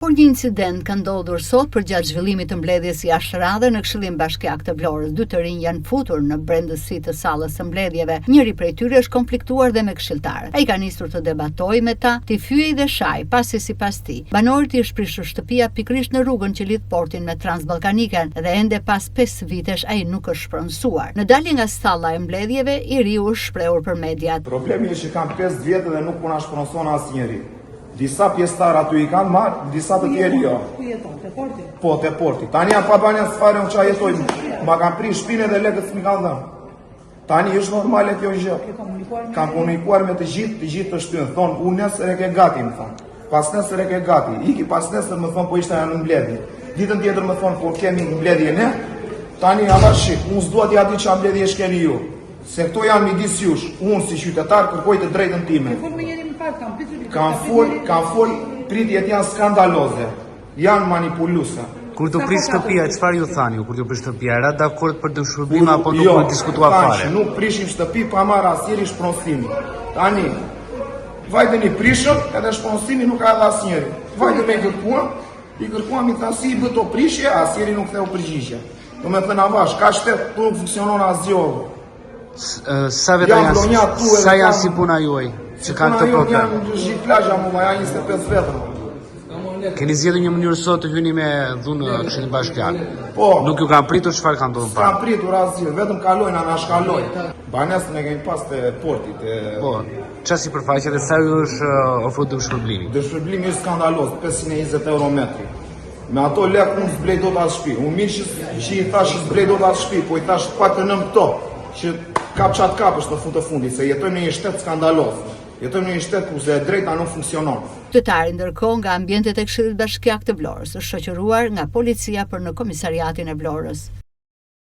Por një incident ka ndodhur sot përgjatë zhvillimit të mbledhjes jashtë radhe në Këshillim Bashkiak të Vlorës. 2 të rinj janë futur në brendësi të sallës së mbledhjeve. Njëri prej tyre është konfliktuar dhe me këshilltar. Ai ka nisur të debatojë me ta, t'i fyej dhe shaj, pasi sipas tij, banorët i shprishur shtëpia pikërisht në rrugën që lidh portin me Transballkaniken dhe ende pas 5 vitesh ai nuk është shpronësuar. Në dalje nga salla e mbledhjeve, i riu është shprehur për mediat. Problemi është që kanë 5 vjet dhe nuk puna shpronëson asnjëri. Disa pjesëtar aty i kanë marrë, disa të tjerë jo. Ku jeton? Te porti? Po, te porti. Tani janë pa banja sfare unë qa jetoj. Ma kanë pri shpine dhe lekët s'mi kanë dhënë. Tani është normale kjo gjë. Kanë komunikuar me të gjithë të shtynë. Thonë, unë nesër e ke gati, më thonë. Pas nesër e ke gati. Iki pas nesër më thonë, po ishte janë në mbledhje. Ditën tjetër më thonë, po kemi në mbledhje ne. Tani ama shik, unë s'dua t'ja di që mbledhje shkeni ju. Se këto janë midis jush. Unë si qytetar kërkoj të drejtën time. Kanë fol, pritjet janë skandaloze, janë manipuluese. Kur të prish shtëpia, çfarë ju thani ju? Kur të prish shtëpia, era dakord për dëshpërbim apo nuk po diskutuar fare? Nuk prishim shtëpi pa marrë asnjëri shpronësim. Tani, vajteni prishëm, edhe shpronësimi nuk ka edhe asnjëri. Vajte me kërkuam i thënë si i bë to prishje, asnjëri nuk theu përgjigje. Domethënë avash, ka shtet nuk funksionon asgjë. Sa janë si puna juaj që kanë këtë problem? Janë gjithë plazha mua, janë 25 veta. Keni zgjedhur një mënyrë sot të hyni me dhunë në Këshillin Bashkiak? Po. Nuk ju kanë pritur çfarë kanë ndodhur para? S'kan pritur asgjë, vetëm kalojnë, ana shkalojnë. Banesën e kemi pas te porti te. Po. Çfarë sipërfaqe dhe sa ju është ofruar dëshpërblimi? Dëshpërblimi është skandaloz, 520 euro metri. Me ato lek unë s'blej dot as shtëpi. Unë mirë që i thash s'blej dot as shtëpi, po i thash pak të nëm këto, që kap është në fund të fundit, se jetojmë në një shtet skandaloz. Jetojmë në një shtet ku se e drejta nuk funksionon. Qytetari ndërkohë nga ambientet e Këshillit Bashkiak të Vlorës është shoqëruar nga policia për në komisariatin e Vlorës.